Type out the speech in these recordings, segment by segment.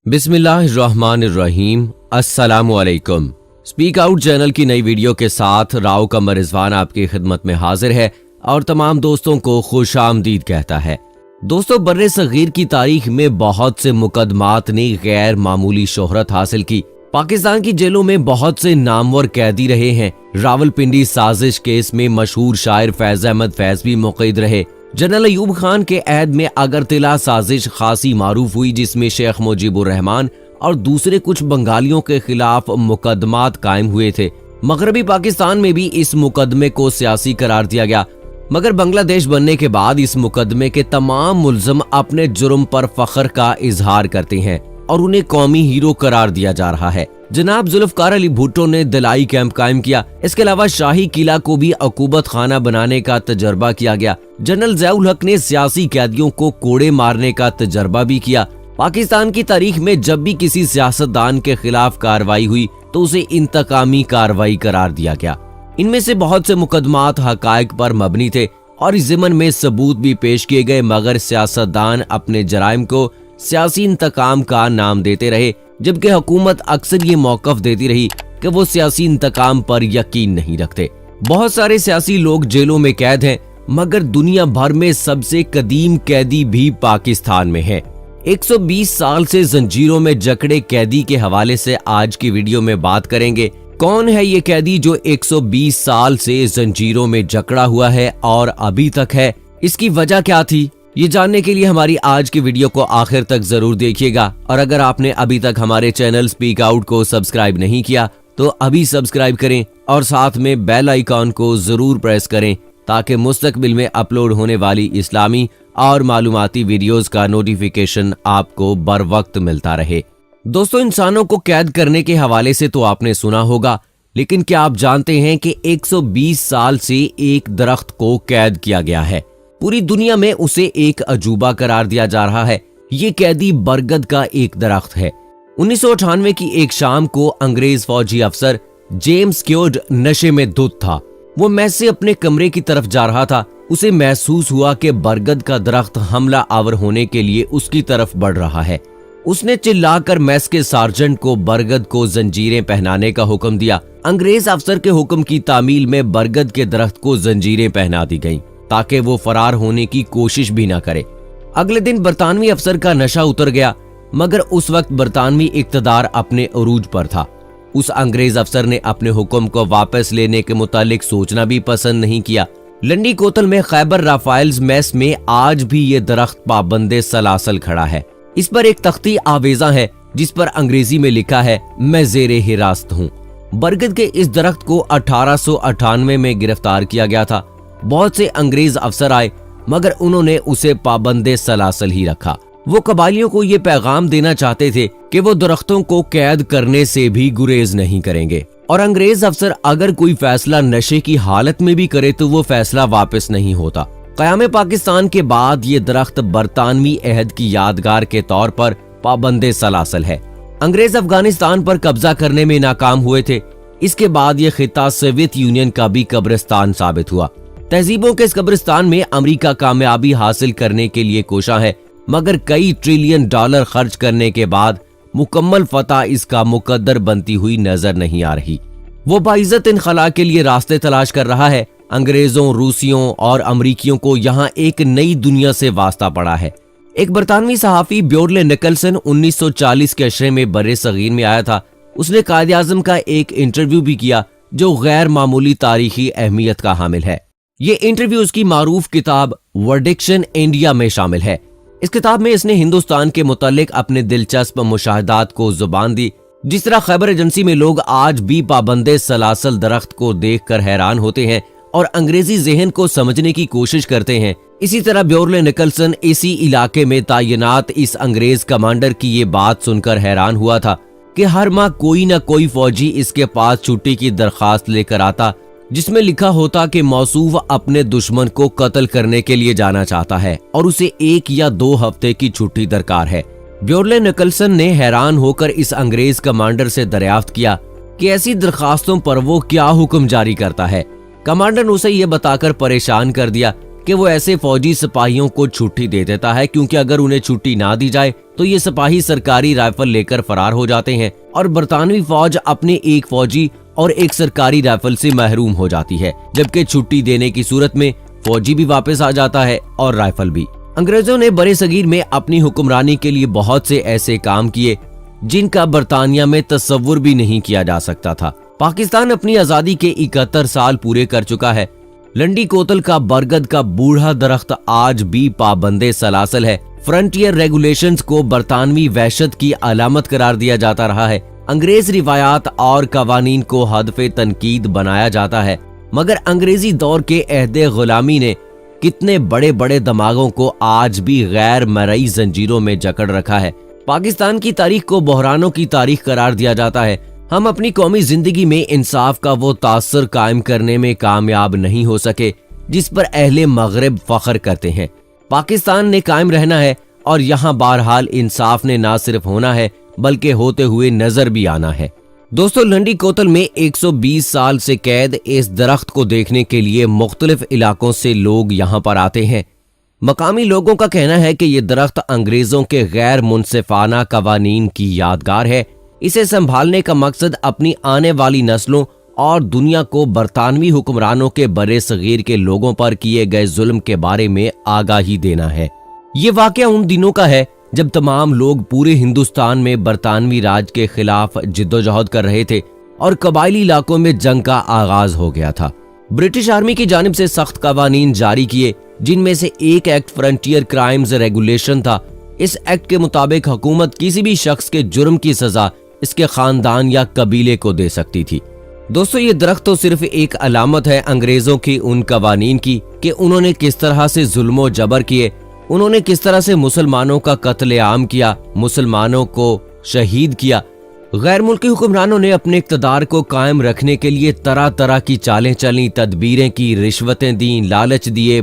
बिस्मिल्लाहिर्रहमानिर्रहीम। अस्सलामुअलैकुम। Speak out channel की नई वीडियो के साथ राव कमर रिजवान आपकी खिदमत में हाजिर है और तमाम दोस्तों को खुश आमदीद कहता है। दोस्तों, बर्रे सगीर की तारीख में बहुत से मुकदमात ने गैर मामूली शोहरत हासिल की। पाकिस्तान की जेलों में बहुत से नामवर कैदी रहे हैं। रावलपिंडी साजिश केस में मशहूर शायर फैज अहमद फैज भी मुक़य्यद रहे। जनरल अयूब खान के अहद में अगरतला साजिश खासी मारूफ हुई, जिसमें शेख मुजीबुर रहमान और दूसरे कुछ बंगालियों के खिलाफ मुकदमात कायम हुए थे। मगरबी पाकिस्तान में भी इस मुकदमे को सियासी करार दिया गया, मगर बांग्लादेश बनने के बाद इस मुकदमे के तमाम मुल्ज़िम अपने जुर्म पर फख्र का इजहार करते हैं और उन्हें कौमी हीरो करार दिया जा रहा है। जनाब जुल्फकार अली भुट्टो ने दिलाई कैंप कायम किया। इसके अलावा शाही किला को भी अकूबत खाना बनाने का तजर्बा किया गया। जनरल ज़ियाउल हक ने सियासी कैदियों को कोड़े मारने का तजर्बा भी किया। पाकिस्तान की तारीख में जब भी किसी सियासतदान के खिलाफ कार्रवाई हुई तो उसे इंतकामी कार्रवाई करार दिया गया। इनमें से बहुत से मुकदमात हकायक पर मबनी थे और इस ज़िमन में सबूत भी पेश किए गए, मगर सियासतदान अपने जराइम को सियासी इंतकाम का नाम देते रहे, जबकि हुकूमत अक्सर ये मौकफ देती रही कि वो सियासी इंतकाम पर यकीन नहीं रखते। बहुत सारे सियासी लोग जेलों में कैद हैं, मगर दुनिया भर में सबसे कदीम कैदी भी पाकिस्तान में है। 120 साल से जंजीरों में जकड़े कैदी के हवाले से आज की वीडियो में बात करेंगे। कौन है ये कैदी जो 120 साल से जंजीरों में जकड़ा हुआ है और अभी तक है? इसकी वजह क्या थी? ये जानने के लिए हमारी आज की वीडियो को आखिर तक जरूर देखिएगा। और अगर आपने अभी तक हमारे चैनल स्पीक आउट को सब्सक्राइब नहीं किया तो अभी सब्सक्राइब करें और साथ में बेल आइकॉन को जरूर प्रेस करें, ताकि मुस्तकबिल में अपलोड होने वाली इस्लामी और मालूमाती वीडियोस का नोटिफिकेशन आपको बर वक्त मिलता रहे। दोस्तों, इंसानों को कैद करने के हवाले से तो आपने सुना होगा, लेकिन क्या आप जानते हैं कि 120 साल से एक दरख्त को कैद किया गया है? पूरी दुनिया में उसे एक अजूबा करार दिया जा रहा है। ये कैदी बरगद का एक दरख्त है। 1998 की एक शाम को अंग्रेज फौजी अफसर जेम्स क्योड नशे में धुत था। वो मैस से अपने कमरे की तरफ जा रहा था। उसे महसूस हुआ कि बरगद का दरख्त हमला आवर होने के लिए उसकी तरफ बढ़ रहा है। उसने चिल्लाकर मैस के सार्जेंट को बरगद को जंजीरें पहनाने का हुक्म दिया। अंग्रेज अफसर के हुक्म की तामील में बरगद के दरख्त को जंजीरें पहना दी गईं, ताकि वो फरार होने की कोशिश भी ना करे। अगले दिन बरतानवी अफसर का नशा उतर गया, मगर उस वक्त बरतानवी इक्तदार अपने अरूज पर था। उस अंग्रेज अफसर ने अपने हुक्म को वापस लेने के मुतालिक सोचना भी पसंद नहीं किया। लंडी कोतल में खैबर राफाइल्स मेस में आज भी ये दरख्त पाबंदे सलासल खड़ा है। इस पर एक तख्ती आवेजा है जिस पर अंग्रेजी में लिखा है, मैं जेरे हिरासत हूँ। बरगद के इस दरख्त को 1898 में गिरफ्तार किया गया था। बहुत से अंग्रेज अफसर आए, मगर उन्होंने उसे पाबंदे सलासल ही रखा। वो कबालियों को ये पैगाम देना चाहते थे कि वो दरख्तों को कैद करने से भी गुरेज नहीं करेंगे, और अंग्रेज अफसर अगर कोई फैसला नशे की हालत में भी करे तो वो फैसला वापस नहीं होता। क़याम पाकिस्तान के बाद ये दरख्त बरतानवी अहद की यादगार के तौर पर पाबंदे सलासल है। अंग्रेज अफगानिस्तान पर कब्जा करने में नाकाम हुए थे। इसके बाद ये खिता सोवियत यूनियन का भी कब्रिस्तान साबित हुआ। तहजीबों के इस कब्रिस्तान में अमेरिका कामयाबी हासिल करने के लिए कोशा है, मगर कई ट्रिलियन डॉलर खर्च करने के बाद मुकम्मल फतह इसका मुकद्दर बनती हुई नजर नहीं आ रही। वो बाइज्जत इनखला के लिए रास्ते तलाश कर रहा है। अंग्रेजों, रूसियों और अमरीकियों को यहाँ एक नई दुनिया से वास्ता पड़ा है। एक बरतानवी सहाफी ब्योरले निकलसन 1940 के अशरे में बर्रे सगीर में आया था। उसने कायद आज़म का एक इंटरव्यू भी किया जो गैर मामूली तारीखी अहमियत का हामिल है। ये इंटरव्यू उसकी मारूफ किताब वर्डिक्शन इंडिया में शामिल है। इस किताब में इसने हिंदुस्तान के मुतालिक अपने दिलचस्प मुशाहदात को जुबान दी। जिस तरह खैबर एजेंसी में लोग आज भी पाबंदे सलासल दरख्त को देखकर हैरान होते हैं और अंग्रेजी ज़हन को समझने की कोशिश करते हैं, इसी तरह ब्योरले निकलसन इसी इलाके में तैनात इस अंग्रेज कमांडर की ये बात सुनकर हैरान हुआ था कि हर माह कोई न कोई फौजी इसके पास छुट्टी की दरखास्त लेकर आता, जिसमें लिखा होता कि मौसूफ अपने दुश्मन को कत्ल करने के लिए जाना चाहता है और उसे 1 या 2 हफ्ते की छुट्टी दरकार है। ब्योरले निकलसन ने हैरान होकर इस अंग्रेज कमांडर से दरियाफ्त किया कि ऐसी दरखास्तों पर वो क्या हुक्म जारी करता है। कमांडर ने उसे ये बताकर परेशान कर दिया कि वो ऐसे फौजी सिपाहियों को छुट्टी दे देता है, क्योंकि अगर उन्हें छुट्टी ना दी जाए तो ये सिपाही सरकारी राइफल लेकर फरार हो जाते हैं और बरतानवी फौज अपने एक फौजी और एक सरकारी राइफल से महरूम हो जाती है, जबकि छुट्टी देने की सूरत में फौजी भी वापस आ जाता है और राइफल भी। अंग्रेजों ने बड़े सगीर में अपनी हुक्मरानी के लिए बहुत से ऐसे काम किए जिनका बरतानिया में तस्वुर भी नहीं किया जा सकता था। पाकिस्तान अपनी आजादी के 71 साल पूरे कर चुका है। लंडी कोतल का बरगद का बूढ़ा दरख्त आज भी पाबंदे सलासल है। फ्रंटियर रेगुलेशंस को बरतानवी वहशत की अलामत करार दिया जाता रहा है। अंग्रेज रिवायात और कवानीन को हदफे तनकीद बनाया जाता है, मगर अंग्रेजी दौर के अहदे गुलामी ने कितने बड़े बड़े दिमागों को आज भी गैर मरई जंजीरों में जकड़ रखा है। पाकिस्तान की तारीख को बहरानों की तारीख करार दिया जाता है। हम अपनी कौमी जिंदगी में इंसाफ का वो तासर कायम करने में कामयाब नहीं हो सके जिस पर अहले मगरिब फख्र करते हैं। पाकिस्तान ने कायम रहना है और यहाँ बहरहाल इंसाफ ने ना सिर्फ होना है बल्कि होते हुए नजर भी आना है। दोस्तों, लंडी कोतल में 120 साल से कैद इस दरख्त को देखने के लिए मुख्तलिफ इलाकों से लोग यहाँ पर आते हैं। मकामी लोगों का कहना है कि ये दरख्त अंग्रेजों के गैर मुनसिफाना कवानीन की यादगार है। इसे संभालने का मकसद अपनी आने वाली नस्लों और दुनिया को बरतानवी हुक्मरानों के बड़े सगीर के लोगों पर किए गए जुल्म के बारे में आगाही देना है। ये वाकया उन दिनों का है जब तमाम लोग पूरे हिंदुस्तान में बरतानवी राज के खिलाफ जिद्दोजहद कर रहे थे और कबायली इलाकों में जंग का आगाज हो गया था। ब्रिटिश आर्मी की जानिब से सख्त कवानीन जारी किए, जिनमें से एक एक्ट फ्रंटियर क्राइम्स रेगुलेशन था। इस एक्ट के मुताबिक हुकूमत किसी भी शख्स के जुर्म की सजा इसके खानदान या कबीले को दे सकती थी। दोस्तों, ये दरख्त तो सिर्फ एक अलामत है अंग्रेजों की उन कवानीन की कि उन्होंने किस तरह से जुल्मो जबर किए, उन्होंने किस तरह से मुसलमानों का कत्लेआम किया, मुसलमानों को शहीद किया। गैर मुल्की हुक्मरानों ने अपने इक़्तिदार को कायम रखने के लिए तरह तरह की चालें चली, तदबीरें की, रिश्वतें दी, लालच दिए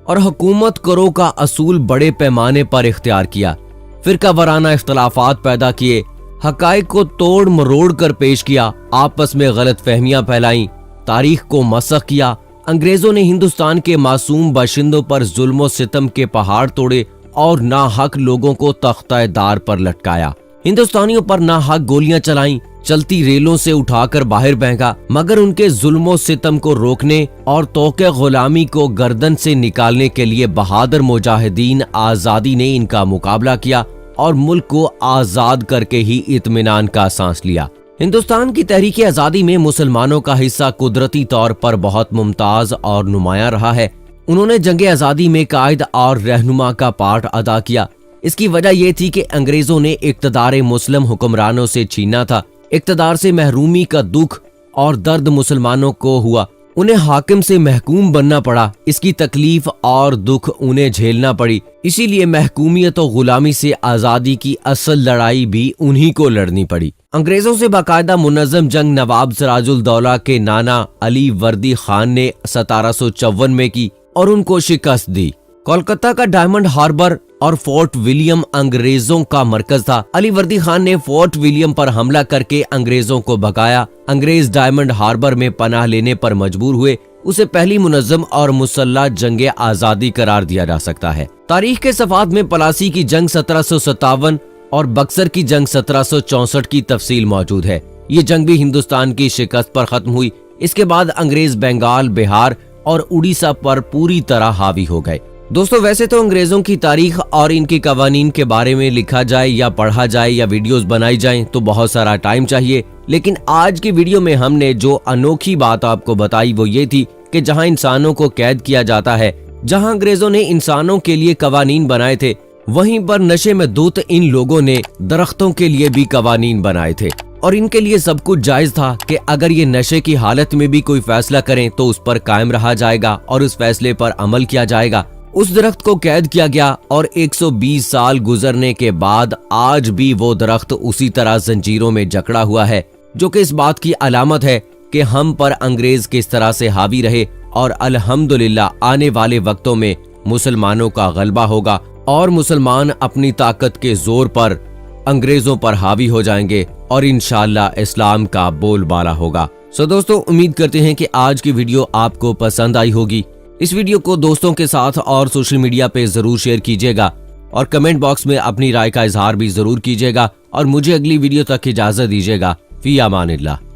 और हुकूमत करो का असूल बड़े पैमाने पर इख्तियार किया। फिरका वराना इख्तलाफात पैदा किए, हकाइक को तोड़ मरोड़ कर पेश किया, आपस में गलत फहमियां फैलाई, तारीख को मसख किया। अंग्रेजों ने हिंदुस्तान के मासूम बाशिंदों पर जुल्म सितम के पहाड़ तोड़े और नाहक लोगों को तख्ता-ए-दार पर लटकाया। हिंदुस्तानियों पर नाहक गोलियां चलाईं, चलती रेलों से उठाकर बाहर फेंका, मगर उनके जुल्म सितम को रोकने और तौके गुलामी को गर्दन से निकालने के लिए बहादुर मुजाहिदीन आजादी ने इनका मुकाबला किया और मुल्क को आजाद करके ही इत्मीनान का सांस लिया। हिंदुस्तान की तहरीक आजादी में मुसलमानों का हिस्सा कुदरती तौर पर बहुत मुमताज और नुमायां रहा है। उन्होंने जंग आजादी में कायद और रहनुमा का पार्ट अदा किया। इसकी वजह यह थी कि अंग्रेजों ने इक़्तिदार मुस्लिम हुक्मरानों से छीना था। इक़्तिदार से महरूमी का दुख और दर्द मुसलमानों को हुआ, उन्हें हाकिम से महकूम बनना पड़ा। इसकी तकलीफ और दुख उन्हें झेलना पड़ी। इसीलिए महकूमियत और गुलामी से आजादी की असल लड़ाई भी उन्हीं को लड़नी पड़ी। अंग्रेजों से बाकायदा मुनज़्ज़म जंग नवाब सिराजुल दौला के नाना अली वर्दी खान ने 1754 में की और उनको शिकस्त दी। कोलकाता का डायमंड हार्बर और फोर्ट विलियम अंग्रेजों का मरकज था। अली वर्दी खान ने फोर्ट विलियम पर हमला करके अंग्रेजों को भगाया। अंग्रेज डायमंड हार्बर में पनाह लेने पर मजबूर हुए। उसे पहली मुनज़्ज़म और मुसल्लह जंग आजादी करार दिया जा सकता है। तारीख के सफ़ात में पलासी की जंग 1757 और बक्सर की जंग 1764 की तफसील मौजूद है। ये जंग भी हिंदुस्तान की शिकस्त पर खत्म हुई। इसके बाद अंग्रेज बंगाल, बिहार और उड़ीसा पर पूरी तरह हावी हो गए। दोस्तों, वैसे तो अंग्रेजों की तारीख और इनकी कवानीन के बारे में लिखा जाए या पढ़ा जाए या वीडियोस बनाई जाएं तो बहुत सारा टाइम चाहिए, लेकिन आज की वीडियो में हमने जो अनोखी बात आपको बताई वो ये थी कि जहां इंसानों को कैद किया जाता है, जहां अंग्रेजों ने इंसानों के लिए कवानीन बनाए थे, वहीं पर नशे में धुत इन लोगों ने दरख्तों के लिए भी कवानीन बनाए थे और इनके लिए सब कुछ जायज था कि अगर ये नशे की हालत में भी कोई फैसला करें तो उस पर कायम रहा जाएगा और उस फैसले पर अमल किया जाएगा। उस दरख्त को कैद किया गया और 120 साल गुजरने के बाद आज भी वो दरख्त उसी तरह जंजीरों में जकड़ा हुआ है, जो कि इस बात की अलामत है कि हम पर अंग्रेज किस तरह से हावी रहे और अल्हम्दुलिल्लाह आने वाले वक्तों में मुसलमानों का गलबा होगा और मुसलमान अपनी ताकत के जोर पर अंग्रेजों पर हावी हो जाएंगे और इंशाअल्लाह इस्लाम का बोलबाला होगा। सो दोस्तों, उम्मीद करते हैं कि आज की वीडियो आपको पसंद आई होगी। इस वीडियो को दोस्तों के साथ और सोशल मीडिया पे जरूर शेयर कीजिएगा और कमेंट बॉक्स में अपनी राय का इजहार भी जरूर कीजिएगा और मुझे अगली वीडियो तक इजाजत दीजिएगा। फी अमानिल्लाह।